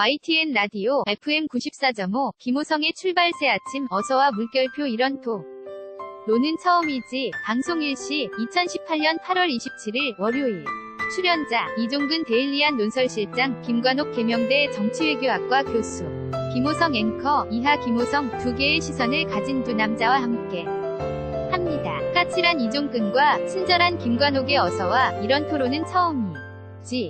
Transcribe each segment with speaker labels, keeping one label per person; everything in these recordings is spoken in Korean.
Speaker 1: YTN 라디오 FM 94.5 김호성의 출발 새 아침 어서와 물결표 이런 토. 로는 처음이지. 방송 일시 2018년 8월 27일 월요일. 출연자 이종근 데일리안 논설실장 김관옥 계명대 정치외교학과 교수 김호성 앵커 이하 김호성 두 개의 시선을 가진 두 남자와 함께 합니다. 까칠한 이종근과 친절한 김관옥의 어서와 이런 토론은 처음이지.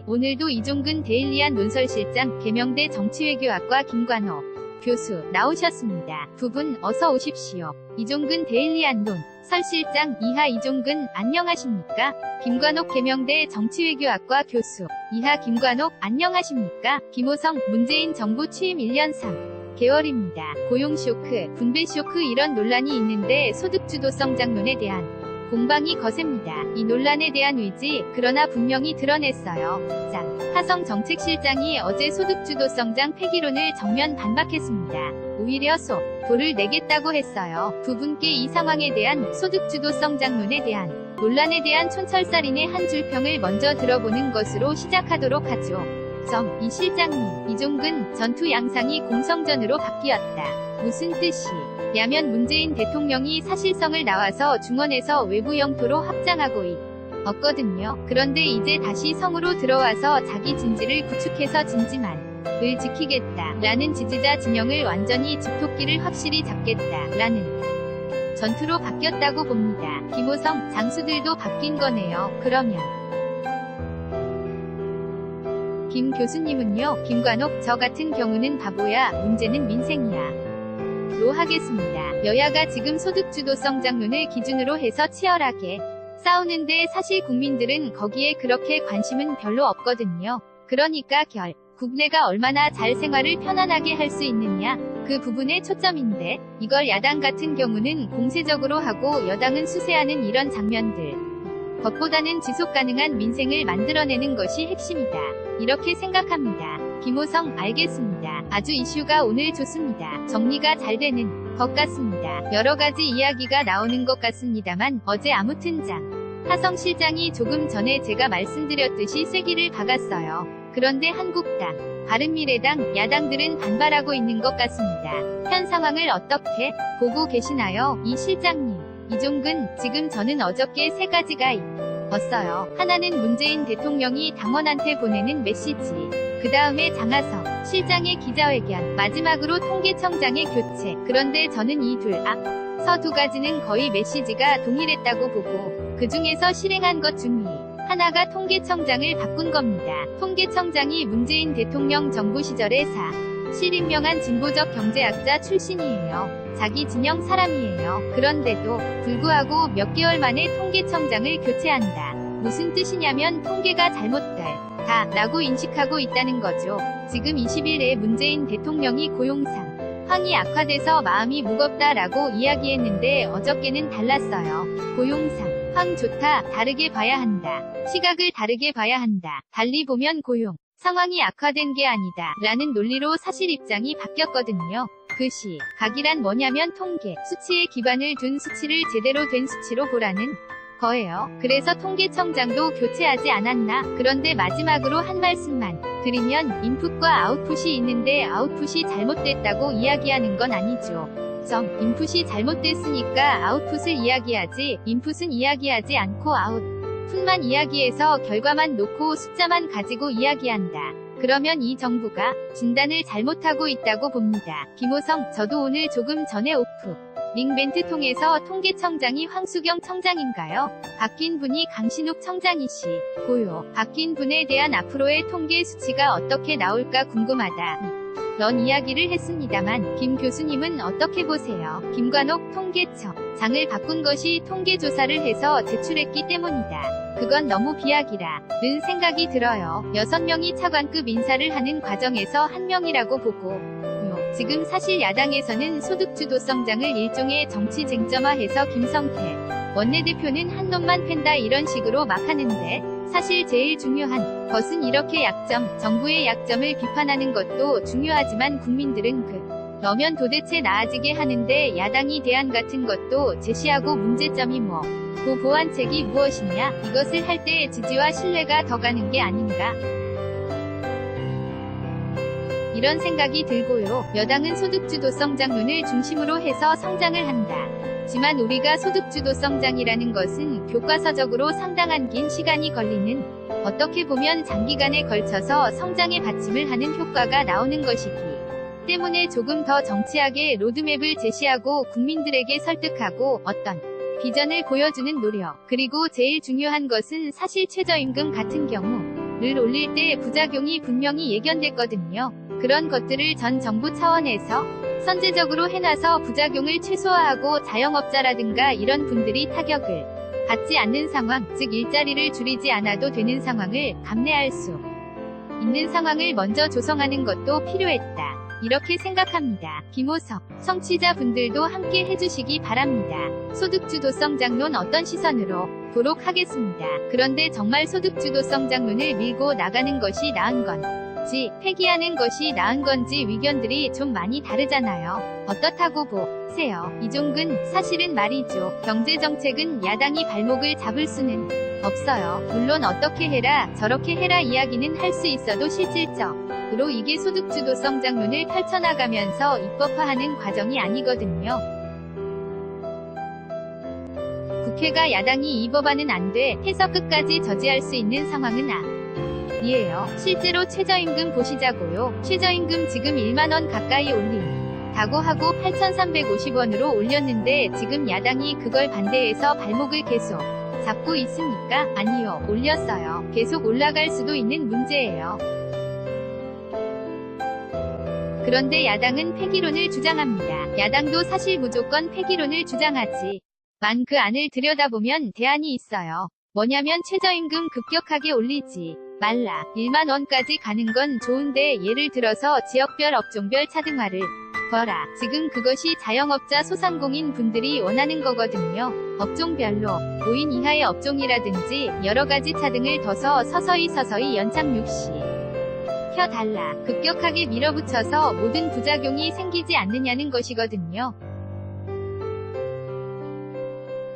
Speaker 1: 오늘도 이종근 데일리안 논설실장 계명대 정치외교학과 김관옥 교수 나오셨습니다. 두 분 어서 오십시오. 이종근 데일리안 논 설실장 이하 이종근 안녕하십니까? 김관옥 계명대 정치외교학과 교수 이하 김관옥 안녕하십니까? 김호성 문재인 정부 취임 1년 3개월입니다. 고용쇼크, 분배쇼크 이런 논란이 있는데 소득주도성 장론에 대한 공방이 거셉니다. 이 논란에 대한 의지 그러나 분명히 드러냈어요. 하성 정책실장이 어제 소득주도성장 폐기론을 정면 반박했습니다. 오히려 도를 내겠다고 했어요. 두 분께 이 상황에 대한 소득주도성 장론에 대한 논란에 대한 촌철살인의 한 줄평을 먼저 들어보는 것으로 시작하도록 하죠. 이 실장님, 이종근 전투 양상이 공성전으로 바뀌었다. 무슨 뜻이냐면 문재인 대통령이 사실성을 나와서 중원에서 외부 영토로 확장하고 있거든요. 그런데 이제 다시 성으로 들어와서 자기 진지를 구축해서 진지만을 지키겠다 라는 지지자 진영을 완전히 집토끼를 확실히 잡겠다 라는 전투로 바뀌었다고 봅니다. 김호성 장수들도 바뀐 거네요. 그러면 김 교수님은요? 김관옥 저 같은 경우는 바보야. 문제는 민생이야. 로 하겠습니다. 여야가 지금 소득주도성 장론을 기준으로 해서 치열하게 싸우는데 사실 국민들은 거기에 그렇게 관심은 별로 없거든요. 그러니까 국내가 얼마나 잘 생활을 편안하게 할 수 있느냐 그 부분에 초점인데 이걸 야당 같은 경우는 공세적으로 하고 여당은 수세하는 이런 장면들 것보다는 지속가능한 민생을 만들어내는 것이 핵심이다. 이렇게 생각합니다. 김호성 알겠습니다. 아주 이슈가 오늘 좋습니다. 정리가 잘 되는 것 같습니다. 여러가지 이야기가 나오는 것 같습니다만 어제 아무튼 하성 실장이 조금 전에 제가 말씀드렸듯이 쐐기를 박았어요. 그런데 한국당, 바른미래당, 야당들은 반발하고 있는 것 같습니다. 현 상황을 어떻게 보고 계시나요? 이 실장님, 이종근, 지금 저는 어저께 세 가지가 있었어요. 하나는 문재인 대통령이 당원한테 보내는 메시지. 그 다음에 장하성 실장의 기자회견, 마지막으로 통계청장의 교체. 그런데 저는 이 앞서 두 가지는 거의 메시지가 동일했다고 보고 그 중에서 실행한 것 중에 하나가 통계청장을 바꾼 겁니다. 통계청장이 문재인 대통령 정부 시절에 실임명한 진보적 경제학자 출신이에요. 자기 진영 사람이에요. 그런데도 불구하고 몇 개월 만에 통계청장을 교체한다. 무슨 뜻이냐면 통계가 잘못됐다 라고 인식하고 있다는 거죠. 지금 20일에 문재인 대통령이 고용상 황이 악화돼서 마음이 무겁다라고 이야기했는데 어저께는 달랐어요. 고용상 황 좋다. 다르게 봐야 한다. 시각을 다르게 봐야 한다. 달리 보면 고용 상황이 악화된 게 아니다 라는 논리로 사실 입장이 바뀌었거든요. 그 시각이란 뭐냐면 통계, 수치에 기반을 둔 수치를 제대로 된 수치로 보라는 거예요. 그래서 통계청장도 교체하지 않았나? 그런데 마지막으로 한 말씀만 드리면 인풋과 아웃풋이 있는데 아웃풋이 잘못됐다고 이야기하는 건 아니죠. 인풋이 잘못됐으니까 아웃풋을 이야기하지 인풋은 이야기하지 않고 아웃풋만 이야기해서 결과만 놓고 숫자만 가지고 이야기한다. 그러면 이 정부가 진단을 잘못하고 있다고 봅니다. 김호성, 저도 오늘 조금 전에 링 멘트 통해서 통계청장이 황수경 청장인가요? 바뀐 분이 강신욱 청장이시고요. 바뀐 분에 대한 앞으로의 통계 수치가 어떻게 나올까 궁금하다. 런 이야기를 했습니다만 김 교수님은 어떻게 보세요? 김관옥 통계청장을 바꾼 것이 통계조사를 해서 제출했기 때문이다. 그건 너무 비약이라는 생각이 들어요. 6명이 차관급 인사를 하는 과정에서 1명이라고 보고 지금 사실 야당에서는 소득주도성장을 일종의 정치 쟁점화해서 김성태 원내대표는 한 놈만 팬다 이런 식으로 막 하는데 사실 제일 중요한 것은 이렇게 정부의 약점을 비판하는 것도 중요하지만 국민들은 너면 도대체 나아지게 하는데 야당이 대안 같은 것도 제시하고 문제점이 그 보완책이 무엇이냐 이것을 할 때 지지와 신뢰가 더 가는 게 아닌가. 이런 생각이 들고요. 여당은 소득주도 성장론을 중심으로 해서 성장을 한다. 하지만 우리가 소득주도 성장이라는 것은 교과서적으로 상당한 긴 시간이 걸리는, 어떻게 보면 장기간에 걸쳐서 성장에 받침을 하는 효과가 나오는 것이기 때문에 조금 더 정치하게 로드맵을 제시하고 국민들에게 설득하고 어떤 비전을 보여주는 노력, 그리고 제일 중요한 것은 사실 최저임금 같은 경우를 올릴 때 부작용이 분명히 예견됐거든요. 그런 것들을 전 정부 차원에서 선제적으로 해놔서 부작용을 최소화하고 자영업자라든가 이런 분들이 타격을 받지 않는 상황, 즉 일자리를 줄이지 않아도 되는 상황을 감내할 수 있는 상황을 먼저 조성하는 것도 필요했다. 이렇게 생각합니다. 김호석, 청취자분들도 함께 해주시기 바랍니다. 소득주도 성장론 어떤 시선으로 보도록 하겠습니다. 그런데 정말 소득주도 성장론을 밀고 나가는 것이 나은 건지 폐기하는 것이 나은 건지 의견들이 좀 많이 다르잖아요. 어떻다고 보세요? 이종근, 사실은 말이죠. 경제정책은 야당이 발목을 잡을 수는 없어요. 물론 어떻게 해라 저렇게 해라 이야기는 할 수 있어도 실질적으로 이게 소득주도 성장론을 펼쳐나가면서 입법화하는 과정이 아니거든요. 국회가 야당이 이 법안은 안 돼 해서 끝까지 저지할 수 있는 상황은 아니에요. 실제로 최저임금 보시자고요. 최저임금 지금 1만원 가까이 올린다고 하고 8,350원으로 올렸는데 지금 야당이 그걸 반대해서 발목을 계속 잡고 있습니까? 아니요. 올렸어요. 계속 올라갈 수도 있는 문제예요. 그런데 야당은 폐기론을 주장합니다. 야당도 사실 무조건 폐기론을 주장하지만 그 안을 들여다보면 대안이 있어요. 뭐냐면 최저임금 급격하게 올리지 말라. 1만원까지 가는 건 좋은데 예를 들어서 지역별 업종별 차등화를 거라. 지금 그것이 자영업자 소상공인 분들이 원하는 거거든요. 업종별로 5인 이하의 업종이라든지 여러가지 차등을 둬서 서서히 연착 60혀달라. 급격하게 밀어붙여서 모든 부작용이 생기지 않느냐는 것이거든요.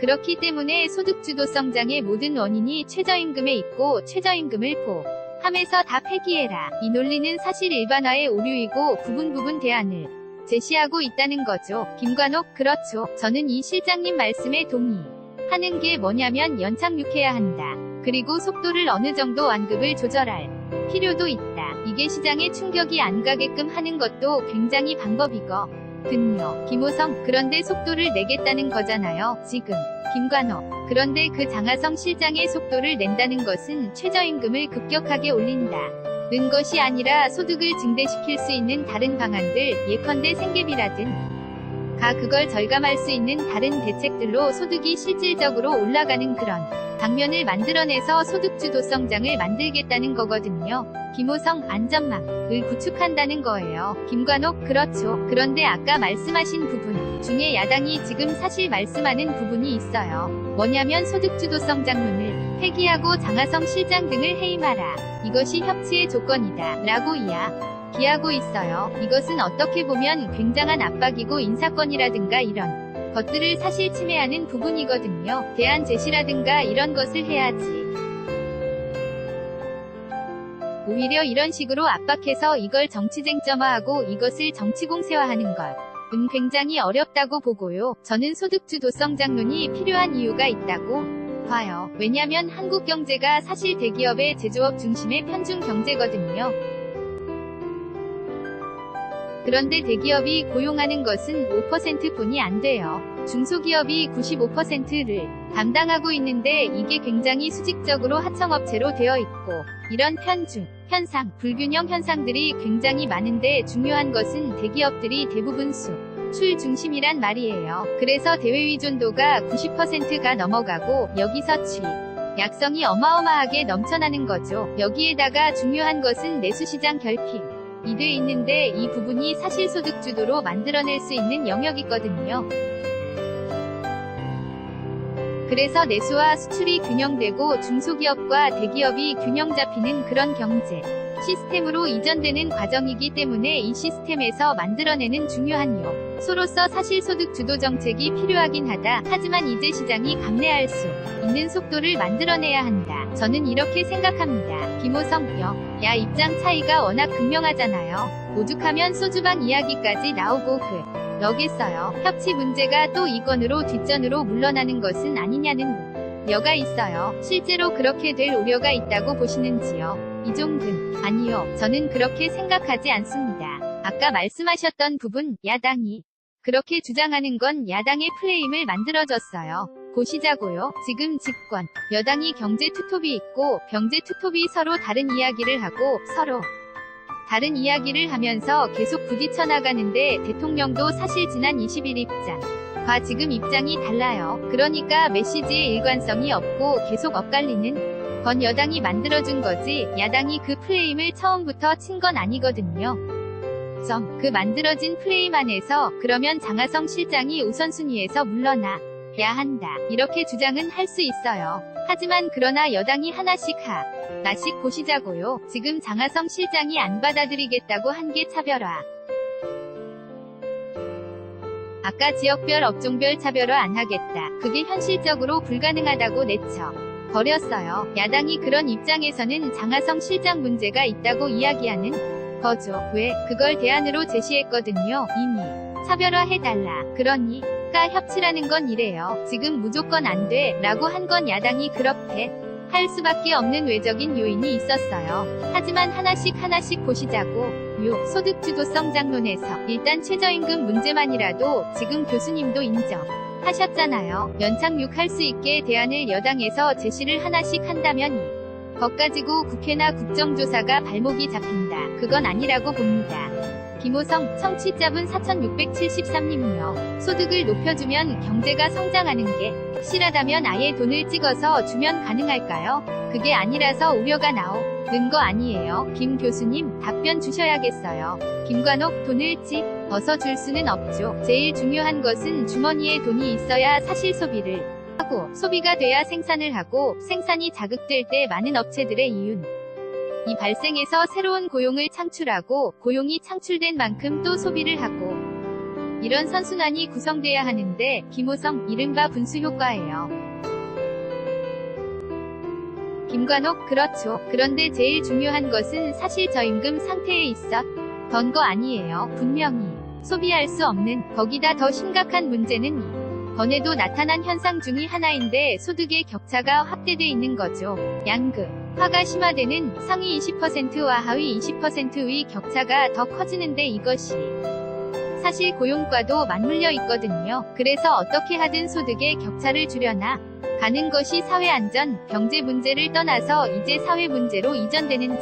Speaker 1: 그렇기 때문에 소득주도 성장의 모든 원인이 최저임금에 있고 최저임금을 포함해서 다 폐기해라. 이 논리는 사실 일반화의 오류이고 부분 대안을 제시하고 있다는 거죠. 김관옥, 그렇죠. 저는 이 실장님 말씀에 동의하는 게 뭐냐면 연착륙해야 한다. 그리고 속도를 어느 정도 완급을 조절할 필요도 있다. 이게 시장에 충격이 안 가게끔 하는 것도 굉장히 방법이거든요. 김호성, 그런데 속도를 내겠다는 거잖아요. 지금. 김관옥, 그런데 그 장하성 실장의 속도를 낸다는 것은 최저임금을 급격하게 올린다는 것이 아니라 소득을 증대시킬 수 있는 다른 방안들, 예컨대 생계비라든가 그걸 절감할 수 있는 다른 대책들로 소득이 실질적으로 올라가는 그런 방면을 만들어내서 소득주도 성장을 만들겠다는 거거든요. 김호성, 안전망을 구축한다는 거예요. 김관옥, 그렇죠. 그런데 아까 말씀하신 부분 중에 야당이 지금 사실 말씀하는 부분이 있어요. 뭐냐면 소득주도 성장론을 폐기하고 장하성 실장 등을 해임하라. 이것이 협치의 조건이다. 라고 이야기하고 있어요. 이것은 어떻게 보면 굉장한 압박이고 인사권이라든가 이런 것들을 사실 침해하는 부분이거든요. 대안 제시라든가 이런 것을 해야지. 오히려 이런 식으로 압박해서 이걸 정치쟁점화하고 이것을 정치공세화하는 것은 굉장히 어렵다고 보고요. 저는 소득주도 성장론이 필요한 이유가 있다고 봐요. 왜냐면 한국 경제가 사실 대기업의 제조업 중심의 편중 경제거든요. 그런데 대기업이 고용하는 것은 5%뿐이 안 돼요. 중소기업이 95%를 담당하고 있는데 이게 굉장히 수직적으로 하청업체로 되어 있고 이런 편중, 현상, 불균형 현상들이 굉장히 많은데 중요한 것은 대기업들이 대부분 수출 중심이란 말이에요. 그래서 대외의존도가 90%가 넘어가고 여기서 약성이 어마어마하게 넘쳐나는 거죠. 여기에다가 중요한 것은 내수시장 결핍. 이 돼 있는데 이 부분이 사실 소득주도로 만들어낼 수 있는 영역이거든요. 그래서 내수와 수출이 균형되고 중소기업과 대기업이 균형 잡히는 그런 경제 시스템으로 이전되는 과정이기 때문에 이 시스템에서 만들어내는 중요한 요소로서 사실 소득주도 정책이 필요하긴 하다. 하지만 이제 시장이 감내할 수 있는 속도를 만들어내야 한다. 저는 이렇게 생각합니다. 김호성, 야 입장 차이가 워낙 극명하잖아요. 오죽하면 소주방 이야기까지 나오고 그러겠어요. 협치 문제가 또 이 건으로 뒷전으로 물러나는 것은 아니냐는 우려가 있어요. 실제로 그렇게 될 우려가 있다고 보시는지요? 이종근, 아니요. 저는 그렇게 생각하지 않습니다. 아까 말씀하셨던 부분, 야당이 그렇게 주장하는 건 야당의 프레임을 만들어줬어요. 보시자고요. 지금 집권, 여당이 경제 투톱이 있고 경제 투톱이 서로 다른 이야기를 하고 서로 다른 이야기를 하면서 계속 부딪혀 나가는데 대통령도 사실 지난 20일 입장과 지금 입장이 달라요. 그러니까 메시지의 일관성이 없고 계속 엇갈리는 건 여당이 만들어준 거지 야당이 그 프레임을 처음부터 친 건 아니거든요. 그 만들어진 프레임 안에서 그러면 장하성 실장이 우선순위에서 물러나야 한다. 이렇게 주장은 할 수 있어요. 하지만 그러나 여당이 하나씩 보시자고요. 지금 장하성 실장이 안 받아들이겠다고 한 게 차별화. 아까 지역별 업종별 차별화 안 하겠다. 그게 현실적으로 불가능하다고 내쳐 버렸어요. 야당이 그런 입장에서는 장하성 실장 문제가 있다고 이야기하는 거죠. 왜? 그걸 대안으로 제시했거든요. 이미 차별화해달라. 그러니까 협치라는 건 이래요. 지금 무조건 안 돼 라고 한 건 야당이 그렇게 할 수밖에 없는 외적인 요인이 있었어요. 하지만 하나씩 보시자고. 소득주도성 장론에서 일단 최저임금 문제만이라도 지금 교수님도 인정하셨잖아요. 연착륙 할 수 있게 대안을 여당에서 제시를 하나씩 한다면 것 가지고 국회나 국정조사가 발목이 잡힌다. 그건 아니라고 봅니다. 김호성, 청취자분 4673님이요. 소득을 높여주면 경제가 성장하는 게 실하다면 아예 돈을 찍어서 주면 가능할까요? 그게 아니라서 우려가 나오는 거 아니에요. 김 교수님, 답변 주셔야겠어요. 김관옥, 돈을 찍어서 줄 수는 없죠. 제일 중요한 것은 주머니에 돈이 있어야 사실 소비를 하고 소비가 돼야 생산을 하고 생산이 자극될 때 많은 업체들의 이윤이 발생해서 새로운 고용을 창출하고 고용이 창출된 만큼 또 소비를 하고 이런 선순환이 구성돼야 하는데 김호성, 이른바 분수효과예요. 김관옥, 그렇죠. 그런데 제일 중요한 것은 사실 저임금 상태에 있었던 거 아니에요. 분명히 소비할 수 없는 거기다 더 심각한 문제는 이번에도 나타난 현상 중의 하나인데 소득의 격차가 확대돼 있는 거죠. 양극화가 심화되는 상위 20%와 하위 20%의 격차가 더 커지는데 이것이 사실 고용과도 맞물려 있거든요. 그래서 어떻게 하든 소득의 격차를 줄여나 가는 것이 사회안전, 경제 문제를 떠나서 이제 사회 문제로 이전되는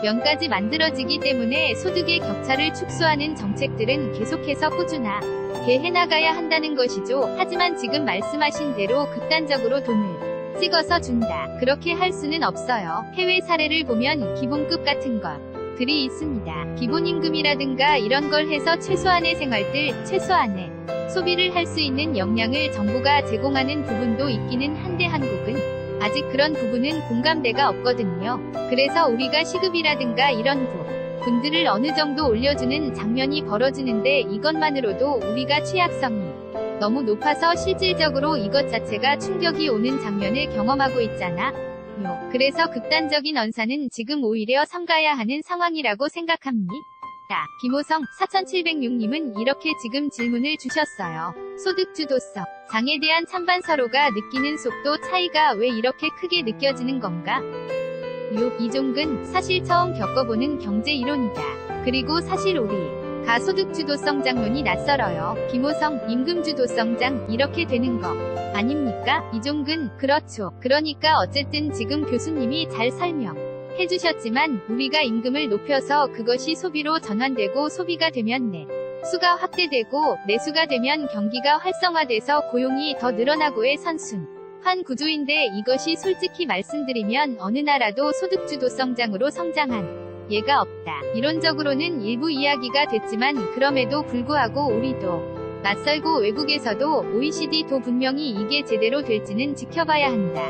Speaker 1: 장면까지 만들어지기 때문에 소득의 격차를 축소하는 정책들은 계속해서 꾸준하게 해나가야 한다는 것이죠. 하지만 지금 말씀하신 대로 극단적으로 돈을 찍어서 준다. 그렇게 할 수는 없어요. 해외 사례를 보면 기본급 같은 것들이 있습니다. 기본임금이라든가 이런 걸 해서 최소한의 생활들, 최소한의 소비를 할 수 있는 역량을 정부가 제공하는 부분도 있기는 한데 한국은 아직 그런 부분은 공감대가 없거든요. 그래서 우리가 시급이라든가 이런 부분들을 어느 정도 올려주는 장면이 벌어지는데 이것만으로도 우리가 취약성이 너무 높아서 실질적으로 이것 자체가 충격이 오는 장면을 경험하고 있잖아요. 그래서 극단적인 언사는 지금 오히려 삼가야 하는 상황이라고 생각합니다. 김호성, 4706님은 이렇게 지금 질문을 주셨어요. 소득주도성 장에 대한 찬반 서로가 느끼는 속도 차이가 왜 이렇게 크게 느껴지는 건가? 이종근, 사실 처음 겪어보는 경제 이론이다. 그리고 사실 우리가 소득주도성 장론이 낯설어요. 김호성, 임금주도성 장 이렇게 되는 거 아닙니까? 이종근, 그렇죠. 그러니까 어쨌든 지금 교수님이 잘 설명해주셨지만 우리가 임금을 높여서 그것이 소비로 전환되고 소비가 되면 내수가 확대되고 내수가 되면 경기가 활성화돼서 고용이 더 늘어나고의 선순환 구조인데 이것이 솔직히 말씀드리면 어느 나라도 소득주도성장으로 성장한 예가 없다. 이론적으로는 일부 이야기가 됐지만 그럼에도 불구하고 우리도 낯설고 외국에서도 OECD도 분명히 이게 제대로 될지는 지켜봐야 한다.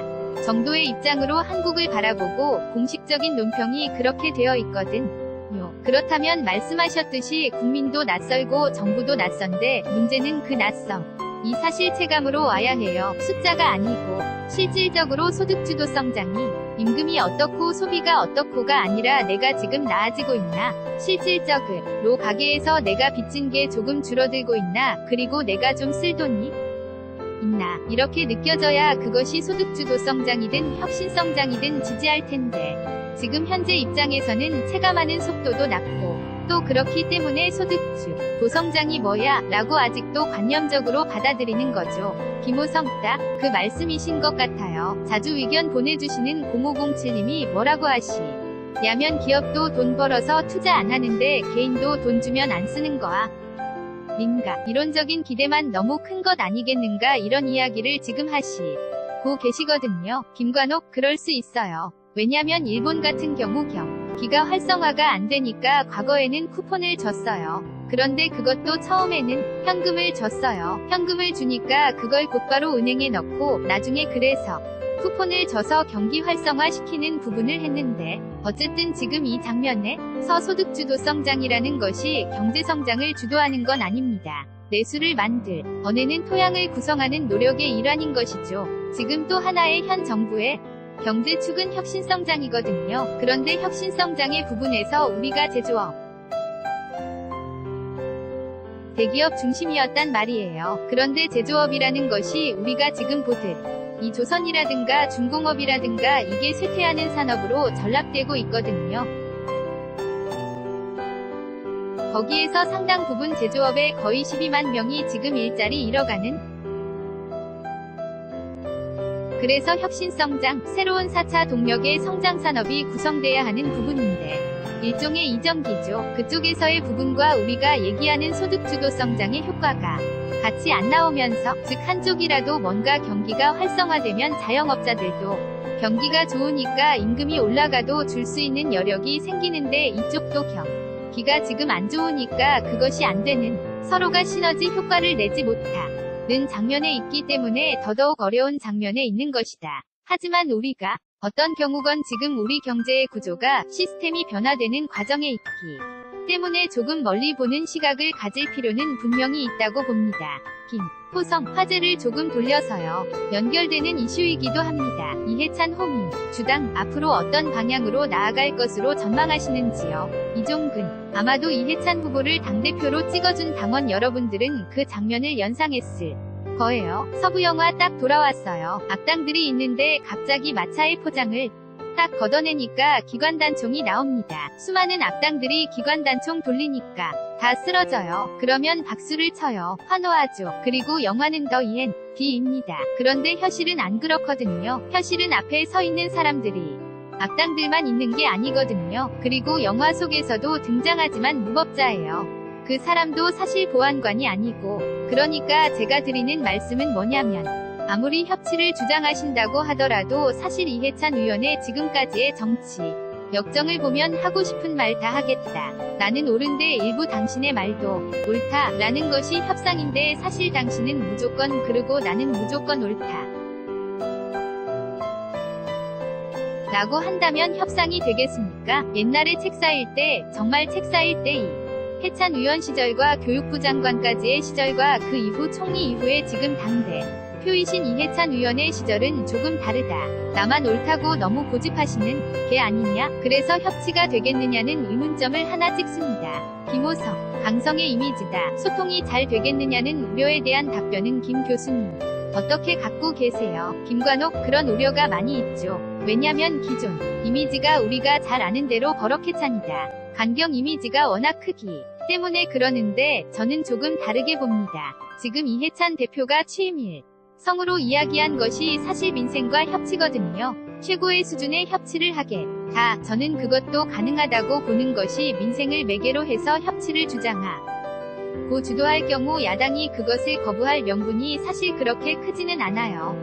Speaker 1: 정도의 입장으로 한국을 바라보고 공식적인 논평이 그렇게 되어 있거든요. 그렇다면 말씀하셨듯이 국민도 낯설고 정부도 낯선데 문제는 그 낯섦 이 사실 체감으로 와야 해요. 숫자가 아니고 실질적으로 소득주도성장이 임금이 어떻고 소비가 어떻고가 아니라 내가 지금 나아지고 있나, 실질적으로 가계에서 내가 빚진 게 조금 줄어들고 있나, 그리고 내가 좀 쓸 돈이 있나, 이렇게 느껴져야 그것이 소득주도성장이든 혁신성장이든 지지할 텐데, 지금 현재 입장에서는 체감하는 속도도 낮고, 또 그렇기 때문에 소득주도성장이 뭐야 라고 아직도 관념적으로 받아들이는 거죠. 김호성 딱 그 말씀이신 것 같아요. 자주 의견 보내주시는 0507님이 뭐라고 하시냐면 기업도 돈 벌어서 투자 안 하는데 개인도 돈 주면 안 쓰는 거야. 닌가 이론적인 기대만 너무 큰 것 아니겠는가 이런 이야기를 지금 하시고 계시거든요. 김관옥 그럴 수 있어요. 왜냐면 일본 같은 경우 경기가 활성화가 안 되니까 과거에는 쿠폰을 줬어요. 그런데 그것도 처음에는 현금을 줬어요. 현금을 주니까 그걸 곧바로 은행에 넣고 나중에 그래서 쿠폰을 줘서 경기 활성화 시키는 부분을 했는데 어쨌든 지금 이 장면에서 소득주도성장이라는 것이 경제성장을 주도하는 건 아닙니다. 내수를 만들 어내는 토양을 구성하는 노력의 일환인 것이죠. 지금 또 하나의 현 정부의 경제축은 혁신성장이거든요. 그런데 혁신성장의 부분에서 우리가 제조업, 대기업 중심이었단 말이에요. 그런데 제조업이라는 것이 우리가 지금 보듯 이 조선이라든가 중공업이라든가 이게 쇠퇴하는 산업으로 전락되고 있거든요. 거기에서 상당 부분 제조업에 거의 12만 명이 지금 일자리 잃어가는, 그래서 혁신성장, 새로운 4차 동력의 성장산업이 구성돼야 하는 부분인데 일종의 이전기죠. 그쪽에서의 부분과 우리가 얘기하는 소득주도성장의 효과가 같이 안 나오면서 즉 한쪽이라도 뭔가 경기가 활성화되면 자영업자들도 경기가 좋으니까 임금이 올라가도 줄 수 있는 여력이 생기는데 이쪽도 경기가 지금 안 좋으니까 그것이 안 되는, 서로가 시너지 효과를 내지 못하는 장면에 있기 때문에 더더욱 어려운 장면에 있는 것이다. 하지만 우리가 어떤 경우건 지금 우리 경제의 구조가 시스템이 변화되는 과정에 있기 때문에 조금 멀리 보는 시각을 가질 필요는 분명히 있다고 봅니다. 김호성 화제를 조금 돌려서요. 연결되는 이슈이기도 합니다. 이해찬 호민 주당 앞으로 어떤 방향으로 나아갈 것으로 전망하시는지요. 이종근 아마도 이해찬 후보를 당대표로 찍어준 당원 여러분들은 그 장면을 연상했을 거예요. 서부영화 딱 돌아왔어요. 악당들이 있는데 갑자기 마차의 포장을 딱 걷어내니까 기관단총이 나옵니다. 수많은 악당들이 기관단총 돌리니까 다 쓰러져요. 그러면 박수를 쳐요. 환호하죠. 그리고 영화는 더 END입니다. 그런데 현실은 안 그렇거든요. 현실은 앞에 서 있는 사람들이 악당들만 있는 게 아니거든요. 그리고 영화 속에서도 등장하지만 무법자예요. 그 사람도 사실 보안관이 아니고, 그러니까 제가 드리는 말씀은 뭐냐면 아무리 협치를 주장하신다고 하더라도 사실 이해찬 의원의 지금까지의 정치 역정을 보면 하고 싶은 말 다 하겠다. 나는 옳은데 일부 당신의 말도 옳다. 라는 것이 협상인데 사실 당신은 무조건 그르고 나는 무조건 옳다. 라고 한다면 협상이 되겠습니까? 옛날에 책 쌓일 때, 정말 책 쌓일 때 해찬 의원 시절과 교육부 장관까지의 시절과 그 이후 총리 이후에 지금 당대 표이신 이해찬 의원의 시절은 조금 다르다. 나만 옳다고 너무 고집하시는 게 아니냐? 그래서 협치가 되겠느냐는 의문점을 하나 찍습니다. 김호성, 강성의 이미지다. 소통이 잘 되겠느냐는 우려에 대한 답변은 김 교수님 어떻게 갖고 계세요? 김관옥 그런 우려가 많이 있죠. 왜냐면 기존 이미지가 우리가 잘 아는 대로 버럭해찬이다. 강경 이미지가 워낙 크기 때문에 그러는데 저는 조금 다르게 봅니다. 지금 이해찬 대표가 취임일 성으로 이야기한 것이 사실 민생과 협치거든요. 최고의 수준의 협치를 하겠다. 저는 그것도 가능하다고 보는 것이 민생을 매개로 해서 협치를 주장하고 주도할 경우 야당이 그것을 거부할 명분이 사실 그렇게 크지는 않아요.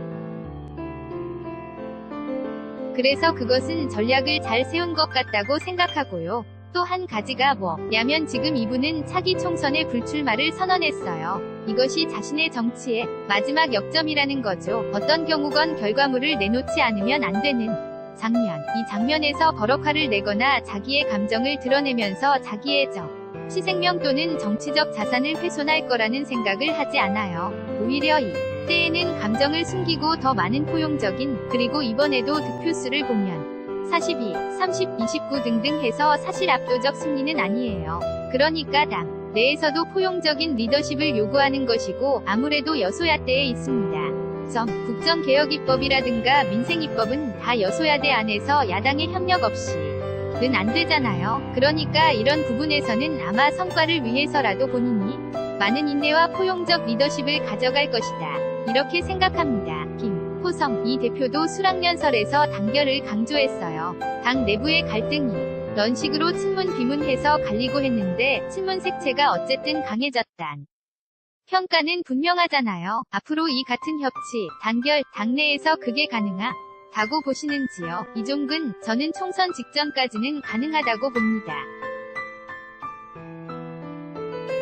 Speaker 1: 그래서 그것은 전략을 잘 세운 것 같다고 생각하고요. 또 한 가지가 뭐냐면 지금 이분은 차기 총선에 불출마를 선언했어요. 이것이 자신의 정치의 마지막 역점이라는 거죠. 어떤 경우건 결과물을 내놓지 않으면 안 되는 장면. 이 장면에서 버럭화를 내거나 자기의 감정을 드러내면서 자기의 정치 생명 또는 정치적 자산을 훼손할 거라는 생각을 하지 않아요. 오히려 이 이때에는 감정을 숨기고 더 많은 포용적인, 그리고 이번에도 득표수를 보면 42, 30, 29 등등 해서 사실 압도적 승리는 아니에요. 그러니까 당 내에서도 포용적인 리더십을 요구하는 것이고 아무래도 여소야대에 있습니다. 국정개혁입법이라든가 민생입법은 다 여소야대 안에서 야당의 협력 없이는 안 되잖아요. 그러니까 이런 부분에서는 아마 성과를 위해서라도 본인이 많은 인내와 포용적 리더십을 가져갈 것이다. 이렇게 생각합니다. 김호성 이 대표도 수락연설에서 단결을 강조했어요. 당 내부의 갈등이 이런 식으로 친문 비문해서 갈리고 했는데 친문 색채가 어쨌든 강해졌단 평가는 분명하잖아요. 앞으로 이 같은 협치, 단결, 당내에서 그게 가능하다고 보시는지요? 이종근, 저는 총선 직전까지는 가능하다고 봅니다.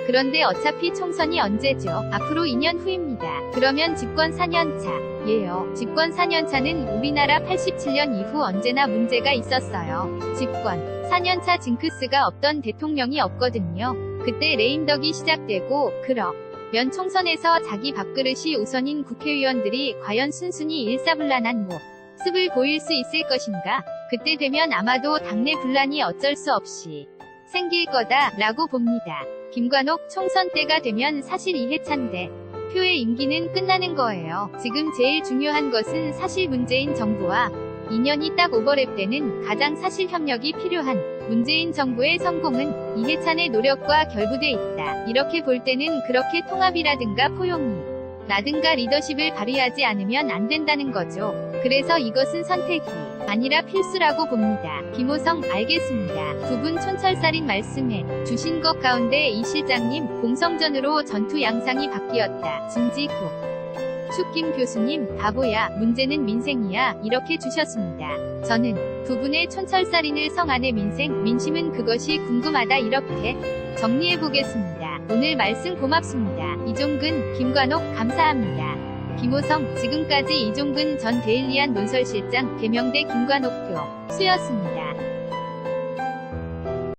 Speaker 1: 그런데 어차피 총선이 언제죠? 앞으로 2년 후입니다. 그러면 집권 4년차. 예요. 집권 4년차는 우리나라 87년 이후 언제나 문제가 있었어요. 집권 4년차 징크스가 없던 대통령이 없거든요. 그때 레임덕이 시작되고 그러면 총선에서 자기 밥그릇이 우선인 국회의원들이 과연 순순히 일사불란한 모습을 보일 수 있을 것인가? 그때 되면 아마도 당내 분란이 어쩔 수 없이 생길 거다라고 봅니다. 김관옥 총선 때가 되면 사실 이해찬 대표의 임기는 끝나는 거예요. 지금 제일 중요한 것은 사실 문재인 정부와 2년이 딱 오버랩되는 가장 사실 협력이 필요한 문재인 정부의 성공은 이해찬의 노력과 결부돼 있다. 이렇게 볼 때는 그렇게 통합이라든가 포용이라든가 리더십을 발휘하지 않으면 안 된다는 거죠. 그래서 이것은 선택이 아니라 필수라고 봅니다. 김호성 알겠습니다. 두 분 촌철살인 말씀해 주신 것 가운데 이 실장님 공성전으로 전투 양상이 바뀌었다. 진지국 축김 교수님 바보야 문제는 민생이야 이렇게 주셨습니다. 저는 두 분의 촌철살인을 성안의 민생 민심은 그것이 궁금하다 이렇게 정리해보겠습니다. 오늘 말씀 고맙습니다. 이종근 김관옥 감사합니다. 김호성 지금까지 이종근 전 데일리안 논설실장 개명대 김관옥 교수였습니다.